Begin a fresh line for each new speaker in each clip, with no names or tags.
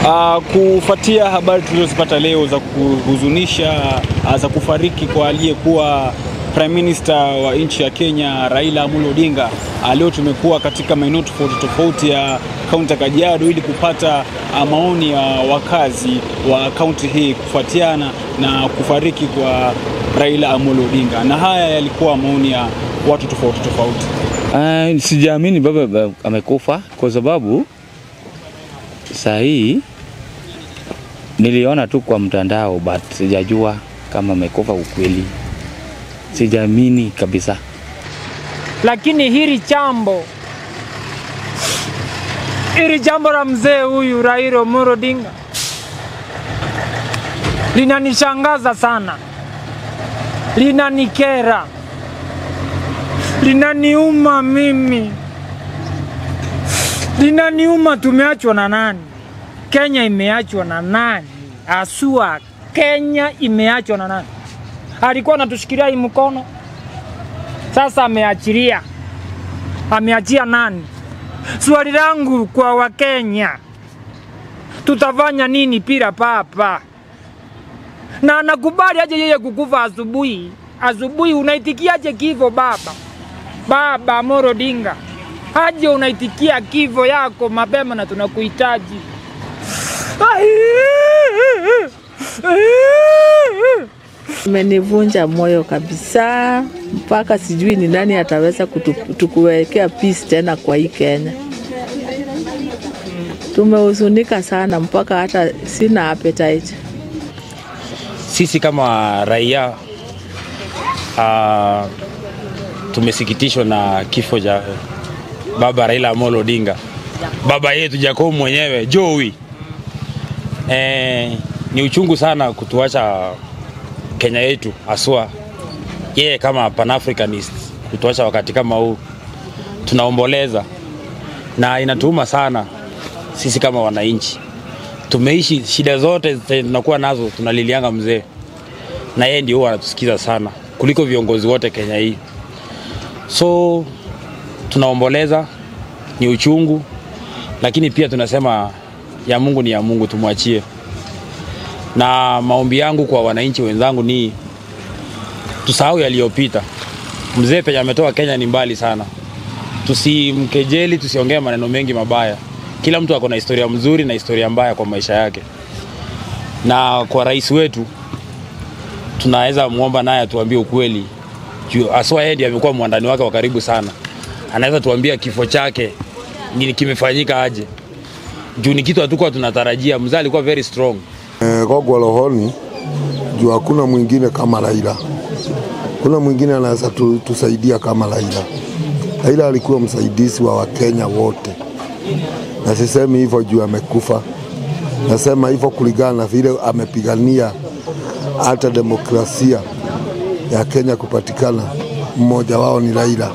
Kufuatia habari tulizopata leo za kuhuzunisha za kufariki kwa aliyekuwa Prime Minister wa nchi ya Kenya Raila Amolo Odinga, leo tumekuwa katika maeneo tofauti ya kaunti ya Kajiado ili kupata maoni ya wakazi wa kaunti hii kufuatiana na kufariki kwa Raila Amolo Odinga, na haya yalikuwa maoni ya watu tofauti.
Sijaamini baba amekufa kwa sababu saa hii niliona tu kwa mtandao, but sijajua kama amekufa ukweli. Sijaamini kabisa.
Lakini hili jambo la mzee huyu Raila Amolo Odinga linanishangaza sana, linanikera, linaniuma mimi, linaniuma. Tumeachwa na nani? Kenya imeachwa na nani? Asua Kenya imeachwa na nani? Alikuwa anatushikilia hii mkono, sasa ameachilia. Ameachia nani? Swali langu kwa Wakenya, tutafanya nini bila papa? Na nakubali aje yeye kukufa asubuhi. Asubuhi unaitikiaje kifo baba Amolo Odinga? Aje unaitikia kifo yako mapema na tunakuhitaji.
Umenivunja moyo kabisa, mpaka sijui ni nani ataweza kutukuwekea peace tena kwa hii Kenya. Tumehuzunika sana mpaka hata sina appetite.
Sisi kama raia tumesikitishwa na kifo cha baba Raila Amolo Odinga, baba yetu Jacob mwenyewe Joey. Ni uchungu sana kutuacha Kenya yetu, aswa yeye kama Pan-Africanist kutuacha wakati kama huu. Tunaomboleza na inatuuma sana. Sisi kama wananchi tumeishi shida zote tunakuwa nazo, tunalilianga mzee, na yeye ndio anatusikiza sana kuliko viongozi wote Kenya hii. So tunaomboleza, ni uchungu, lakini pia tunasema ya Mungu ni ya Mungu, tumwachie. Na maombi yangu kwa wananchi wenzangu ni tusahau yaliyopita. Mzee penye ametoa Kenya ni mbali sana. Tusimkejeli, tusiongee maneno mengi mabaya. Kila mtu ako na historia mzuri na historia mbaya kwa maisha yake. Na kwa rais wetu tunaweza muomba naye atuambie ukweli. Aswa yeye ndiye amekuwa mwandani wake wa karibu sana. Anaweza tuambia kifo chake nini kimefanyika aje. Juu ni kitu hatukuwa tunatarajia. Mzee alikuwa very strong.
Kwa rohoni, juu hakuna mwingine kama Raila. Kuna mwingine anaweza tusaidia kama Raila. Raila alikuwa msaidizi wa Wakenya wote. Na sisemi hivyo juu amekufa. Nasema hivyo kulingana na vile amepigania hata demokrasia ya Kenya kupatikana. Mmoja wao ni Raila.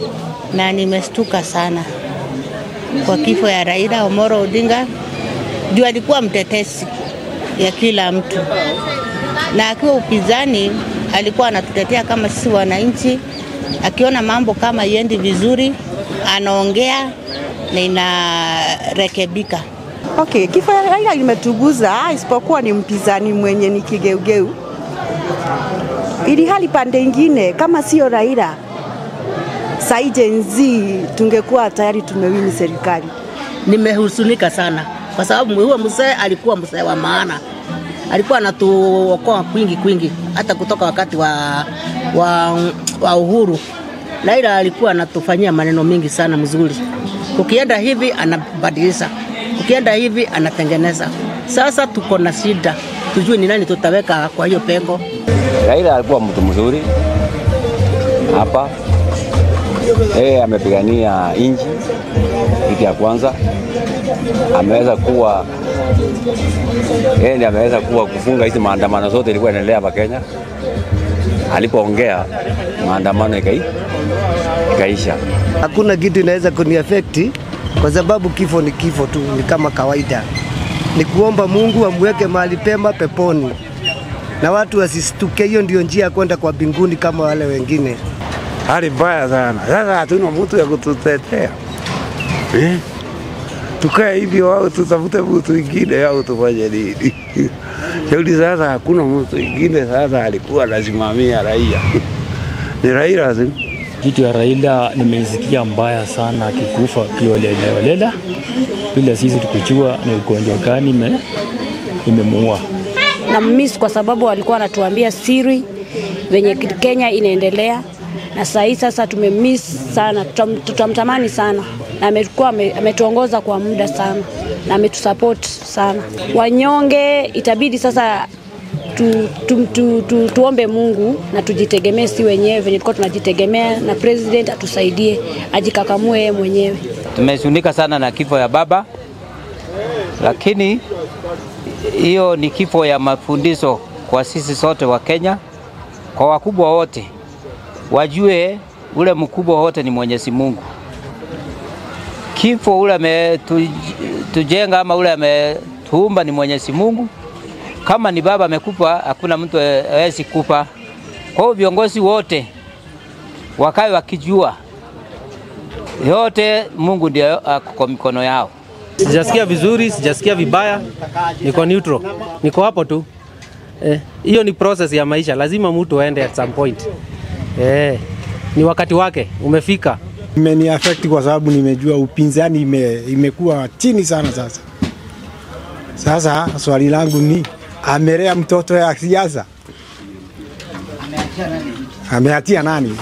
Na nimestuka sana kwa kifo ya Raila Amolo Odinga. Juu alikuwa mtetesi ya kila mtu, na akiwa upinzani alikuwa anatutetea kama sisi wananchi. Akiona mambo kama yendi vizuri anaongea na inarekebika.
Okay, kifo ya Raila imetuguza, isipokuwa ni mpinzani mwenye ni kigeugeu. Ili hali pande ingine kama sio Raila, sai Gen Z tungekuwa tayari tumewini serikali.
Nimehuzunika sana kwa sababu huyo mzee alikuwa mzee wa maana. Alikuwa anatuokoa kwingi hata kutoka wakati wa uhuru. Raila alikuwa anatufanyia maneno mengi sana mzuri. Ukienda hivi anabadilisha, ukienda hivi anatengeneza. Sasa tuko na shida, tujue ni nani tutaweka kwa hiyo pengo.
Raila alikuwa mtu mzuri hapa. Amepigania nchi kitu ya kwanza. Ameweza kuwa kufunga hizi maandamano zote ilikuwa inaendelea hapa Kenya. Alipoongea maandamano ikaisha.
Hakuna kitu inaweza kuniaffect kwa sababu kifo ni kifo tu, ni kama kawaida. Ni kuomba Mungu amweke mahali pema peponi. Na watu wasistuke, hiyo ndio njia ya kwenda kwa mbinguni kama wale wengine.
Hali mbaya sana. Sasa hatuna mtu ya kututetea. tukae hivyo au tutafute mtu mwingine au tufanye nini? Shauri sasa hakuna mtu mwingine sasa alikuwa anasimamia raia. Ni Raila tu.
Kitu ya Raila nimesikia mbaya sana akikufa kiolela. Bila sisi tukujua ni ugonjwa gani imemuua.
Na miss kwa sababu alikuwa anatuambia siri venye Kenya inaendelea, na sasa tumemiss sana, tutamtamani sana, na ametuongoza kwa muda sana na ametusupport sana. Wanyonge itabidi sasa tuombe Mungu na tujitegemee si wenyewe venye tulikuwa tunajitegemea, na president atusaidie ajikakamue yeye mwenyewe.
Tumehuzunika sana na kifo ya baba, lakini hiyo ni kifo ya mafundisho kwa sisi sote wa Kenya, kwa wakubwa wote wajue ule mkubwa wote ni Mwenyezi Mungu. Kifo ule ametujenga ama ule ametuumba ni Mwenyezi Mungu. Kama ni baba amekufa, hakuna mtu hawezi kufa. Kwa hiyo viongozi wote wakae wakijua yote Mungu ndiye kwa mikono yao.
Sijasikia vizuri, sijasikia vibaya, niko neutral, niko hapo tu. Hiyo ni process ya maisha, lazima mtu aende at some point. Ni wakati wake umefika.
Imeni affect kwa sababu nimejua upinzani imekuwa chini sana sasa. Sasa swali langu ni amelea mtoto ya siasa? Ameatia nani?